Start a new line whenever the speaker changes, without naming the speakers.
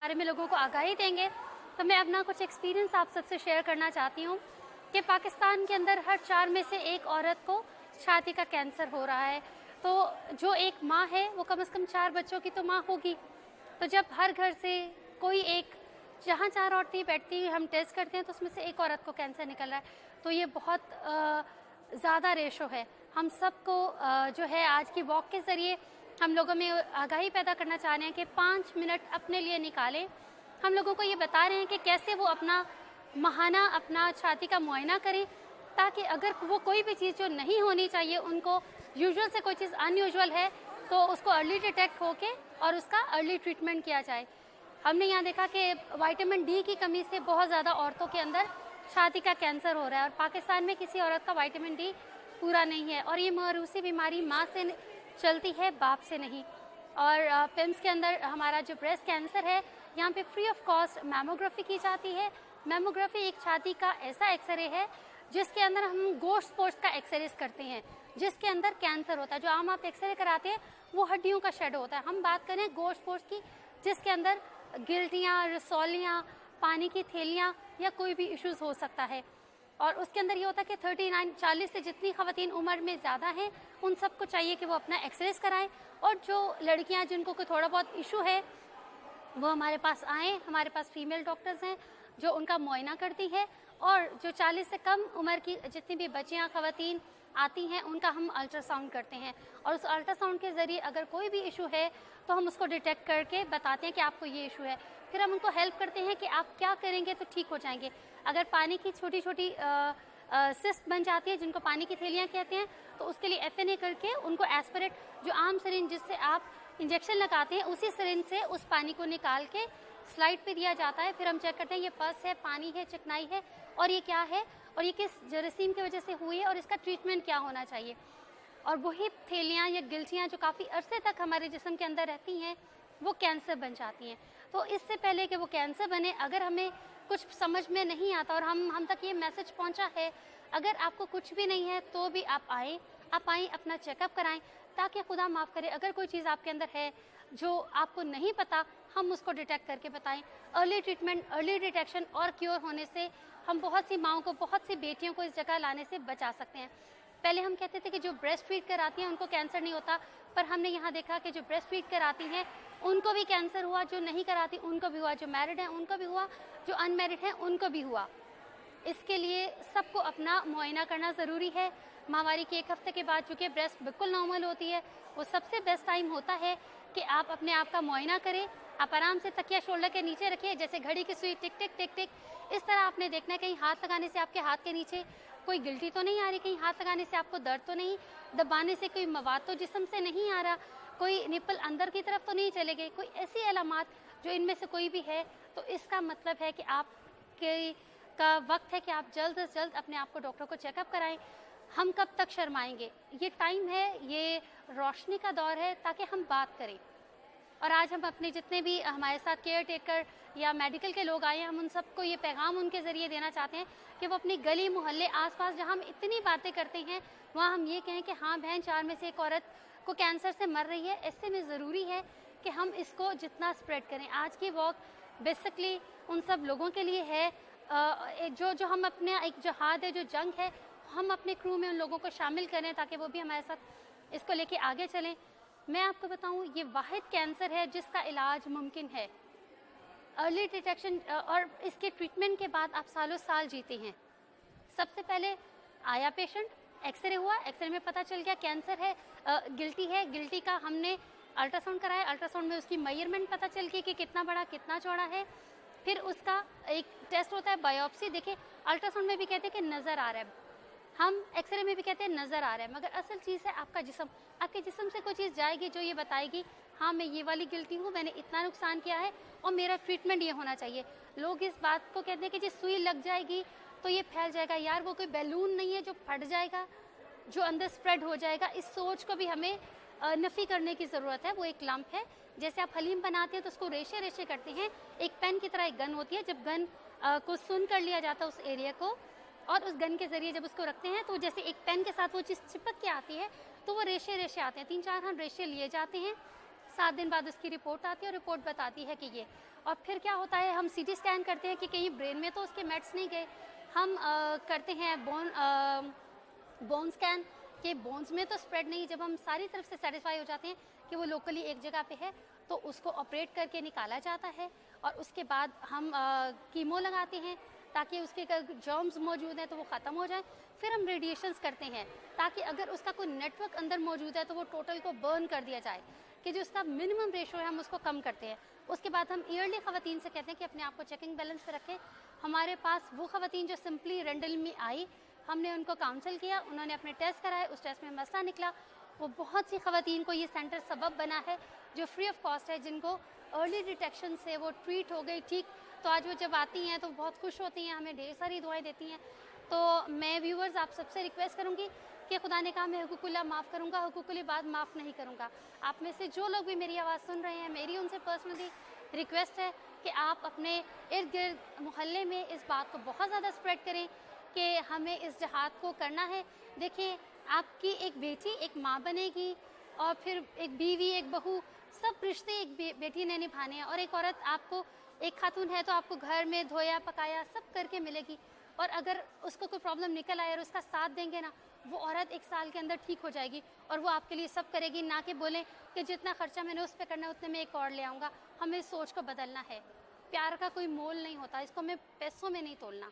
बारे में लोगों को आगाही देंगे। तो मैं अपना कुछ एक्सपीरियंस आप सबसे शेयर करना चाहती हूँ कि पाकिस्तान के अंदर हर 4 में से एक औरत को छाती का कैंसर हो रहा है। तो जो एक माँ है वो कम से कम 4 बच्चों की तो माँ होगी। तो जब हर घर से कोई एक, जहाँ 4 औरतें बैठती हम टेस्ट करते हैं तो उसमें से एक औरत को कैंसर निकल रहा है, तो ये बहुत ज़्यादा रेशो है। हम सबको जो है आज की वॉक के ज़रिए हम लोगों में आगाही पैदा करना चाह रहे हैं कि 5 मिनट अपने लिए निकालें। हम लोगों को ये बता रहे हैं कि कैसे वो अपना माहाना अपना छाती का मुआयना करें, ताकि अगर वो कोई भी चीज़ जो नहीं होनी चाहिए, उनको यूजुअल से कोई चीज़ अनयूजुअल है, तो उसको अर्ली डिटेक्ट होके और उसका अर्ली ट्रीटमेंट किया जाए। हमने यहाँ देखा कि विटामिन डी की कमी से बहुत ज़्यादा औरतों के अंदर छाती का कैंसर हो रहा है और पाकिस्तान में किसी औरत का विटामिन डी पूरा नहीं है और ये मौरूसी बीमारी माँ से चलती है, बाप से नहीं। और पिम्स के अंदर हमारा जो ब्रेस्ट कैंसर है, यहाँ पे फ्री ऑफ कॉस्ट मैमोग्राफी की जाती है। मैमोग्राफी एक छाती का ऐसा एक्सरे है जिसके अंदर हम गोश्त पोस्ट का एक्सरे करते हैं, जिसके अंदर कैंसर होता है। जो आम आप एक्सरे कराते हैं वो हड्डियों का शेडो होता है। हम बात करें गोश्त पोस्ट की, जिसके अंदर गिल्टियाँ, रसौलियाँ, पानी की थैलियाँ या कोई भी इश्यूज़ हो सकता है। और उसके अंदर ये होता है कि 39-40 से जितनी ख़वातीन उम्र में ज़्यादा हैं, उन सबको चाहिए कि वो अपना एक्सरेस कराएं। और जो लड़कियां जिनको कोई थोड़ा बहुत इशू है वो हमारे पास आएँ। हमारे पास फीमेल डॉक्टर्स हैं जो उनका मुआयना करती है। और जो 40 से कम उम्र की जितनी भी बच्चियाँ, ख़वातीन आती हैं, उनका हम अल्ट्रासाउंड करते हैं। और उस अल्ट्रासाउंड के ज़रिए अगर कोई भी इशू है तो हम उसको डिटेक्ट करके बताते हैं कि आपको ये इशू है। फिर हम उनको हेल्प करते हैं कि आप क्या करेंगे तो ठीक हो जाएंगे। अगर पानी की छोटी छोटी सिस्ट बन जाती है, जिनको पानी की थैलियाँ कहते हैं, तो उसके लिए FNA करके उनको एस्पिरेट, जो आम सिरिंज जिससे आप इंजेक्शन लगाते हैं, उसी सिरिंज से उस पानी को निकाल के स्लाइड पे दिया जाता है। फिर हम चेक करते हैं ये पस है, पानी है, चिकनाई है और ये क्या है और ये किस जरासीम की वजह से हुई है और इसका ट्रीटमेंट क्या होना चाहिए। और वही थैलियाँ या गिल्टियाँ जो काफ़ी अरसे तक हमारे जिस्म के अंदर रहती हैं, वो कैंसर बन जाती हैं। तो इससे पहले कि वो कैंसर बने, अगर हमें कुछ समझ में नहीं आता और हम तक ये मैसेज पहुंचा है, अगर आपको कुछ भी नहीं है तो भी आप आएँ, अपना चेकअप कराएं, ताकि खुदा माफ़ करे अगर कोई चीज़ आपके अंदर है जो आपको नहीं पता, हम उसको डिटेक्ट करके बताएं। अर्ली ट्रीटमेंट, अर्ली डिटेक्शन और क्योर होने से हम बहुत सी माँओं को, बहुत सी बेटियों को इस जगह लाने से बचा सकते हैं। पहले हम कहते थे कि जो ब्रेस्ट फीड कराती हैं उनको कैंसर नहीं होता, पर हमने यहाँ देखा कि जो ब्रेस्ट फीड कराती हैं उनको भी कैंसर हुआ, जो नहीं कराती उनको भी हुआ, जो मैरिड हैं उनको भी हुआ, जो अनमैरिड हैं उनको भी हुआ। इसके लिए सबको अपना मुआयना करना ज़रूरी है। माहवारी के 1 हफ्ते के बाद चूँकि ब्रेस्ट बिल्कुल नॉर्मल होती है, वो सबसे बेस्ट टाइम होता है कि आप अपने आप का मुआयना करें। आप आराम से तकिया शोल्डर के नीचे रखिए, जैसे घड़ी की सुई टिक टिक टिक टिक। इस तरह आपने देखना है कहीं हाथ लगाने से आपके हाथ के नीचे कोई गिल्टी तो नहीं आ रही, कहीं हाथ लगाने से आपको दर्द तो नहीं, दबाने से कोई मवाद तो जिस्म से नहीं आ रहा, कोई निपल अंदर की तरफ तो नहीं चले गए, कोई ऐसी अलामात जो इनमें से कोई भी है, तो इसका मतलब है कि आपके का वक्त है कि आप जल्द से जल्द अपने आप को डॉक्टर को चेकअप कराएं। हम कब तक शर्माएंगे? ये टाइम है, ये रोशनी का दौर है, ताकि हम बात करें। और आज हम अपने जितने भी हमारे साथ केयर टेकर या मेडिकल के लोग आए हैं, हम उन सबको ये पैगाम उनके ज़रिए देना चाहते हैं कि वो अपनी गली मोहल्ले आसपास जहाँ हम इतनी बातें करते हैं, वहाँ हम ये कहें कि हाँ बहन, 4 में से एक औरत को कैंसर से मर रही है। ऐसे में ज़रूरी है कि हम इसको जितना स्प्रेड करें। आज की वॉक बेसिकली उन सब लोगों के लिए है जो हम अपने एक जहाद है, जो जंग है, हम अपने क्रू में उन लोगों को शामिल करें ताकि वो भी हमारे साथ इसको लेके आगे चलें। मैं आपको बताऊं, ये वाहिद कैंसर है जिसका इलाज मुमकिन है। अर्ली डिटेक्शन और इसके ट्रीटमेंट के बाद आप सालों साल जीते हैं। सबसे पहले आया पेशेंट, एक्सरे हुआ, एक्सरे में पता चल गया कैंसर है, गिल्टी है, गिल्टी का हमने अल्ट्रासाउंड कराया, अल्ट्रासाउंड में उसकी मेजरमेंट पता चल गई कि कितना बड़ा कितना चौड़ा है। फिर उसका एक टेस्ट होता है बायोप्सी। देखिए, अल्ट्रासाउंड में भी कहते हैं कि नज़र आ रहा है, हम एक्सरे में भी कहते हैं नज़र आ रहा है, मगर असल चीज़ है आपका जिस्म। आपके जिस्म से कोई चीज़ जाएगी जो ये बताएगी हाँ मैं ये वाली गिल्टी हूँ, मैंने इतना नुकसान किया है और मेरा ट्रीटमेंट ये होना चाहिए। लोग इस बात को कहते हैं कि जी सुई लग जाएगी तो ये फैल जाएगा। यार, वो कोई बैलून नहीं है जो फट जाएगा, जो अंदर स्प्रेड हो जाएगा। इस सोच को भी हमें नफ़ी करने की ज़रूरत है। वो एक लंप है, जैसे आप हलीम बनाते हैं तो उसको रेशे रेशे करते हैं, एक पेन की तरह एक गन होती है। जब गन को सुन कर लिया जाता है उस एरिया को, और उस गन के ज़रिए जब उसको रखते हैं तो जैसे एक पेन के साथ वो चीज़ चिपक के आती है, तो वो रेशे रेशे आते हैं। 3-4 हम रेशे लिए जाते हैं, 7 दिन बाद उसकी रिपोर्ट आती है और रिपोर्ट बताती है कि ये। और फिर क्या होता है, हम सीटी स्कैन करते हैं कि कहीं ब्रेन में तो उसके मेट्स नहीं गए। हम करते हैं बोन स्कैन कि बोन्स में तो स्प्रेड नहीं। जब हम सारी तरफ से सेटिस्फाई हो जाते हैं कि वो लोकली एक जगह पे है, तो उसको ऑपरेट करके निकाला जाता है। और उसके बाद हम कीमो लगाते हैं ताकि उसके जर्म्स मौजूद हैं तो वो ख़त्म हो जाए। फिर हम रेडिएशंस करते हैं ताकि अगर उसका कोई नेटवर्क अंदर मौजूद है तो वो टोटल को बर्न कर दिया जाए, कि जो उसका मिनिमम रेशो है हम उसको कम करते हैं। उसके बाद हम ईयरली ख़वातीन से कहते हैं कि अपने आप को चेकिंग बैलेंस पे रखें। हमारे पास वो ख़वातीन जो सिंपली रेंडल में आई, हमने उनको काउंसिल किया, उन्होंने अपने टेस्ट कराए, उस टेस्ट में मसला निकला। वो बहुत सी ख़वातीन को ये सेंटर सबब बना है जो फ्री ऑफ कॉस्ट है, जिनको अर्ली डिटेक्शन से वो ट्रीट हो गई ठीक। तो आज वो जब आती हैं तो बहुत खुश होती हैं, हमें ढेर सारी दुआएं देती हैं। तो मैं व्यूवर्स आप सबसे रिक्वेस्ट करूँगी कि खुदा ने कहा मैं हुकूकुल्लाह माफ़ करूँगा, हुकूकुल इबाद माफ़ नहीं करूँगा। आप में से जो लोग भी मेरी आवाज़ सुन रहे हैं, मेरी उनसे पर्सनली रिक्वेस्ट है कि आप अपने इर्द गिर्द मोहल्ले में इस बात को बहुत ज़्यादा स्प्रेड करें कि हमें इस जहाद को करना है। देखिए, आपकी एक बेटी एक माँ बनेगी और फिर एक बीवी, एक बहू, सब रिश्ते एक बेटी ने निभाने हैं। और एक औरत, आपको एक खातून है तो आपको घर में धोया पकाया सब करके मिलेगी। और अगर उसको कोई प्रॉब्लम निकल आए और उसका साथ देंगे ना, वो औरत 1 साल के अंदर ठीक हो जाएगी और वो आपके लिए सब करेगी। ना कि बोलें कि जितना खर्चा मैंने उस पर करना है उतने में एक और ले आऊँगा। हमें इस सोच को बदलना है। प्यार का कोई मोल नहीं होता, इसको हमें पैसों में नहीं तोलना।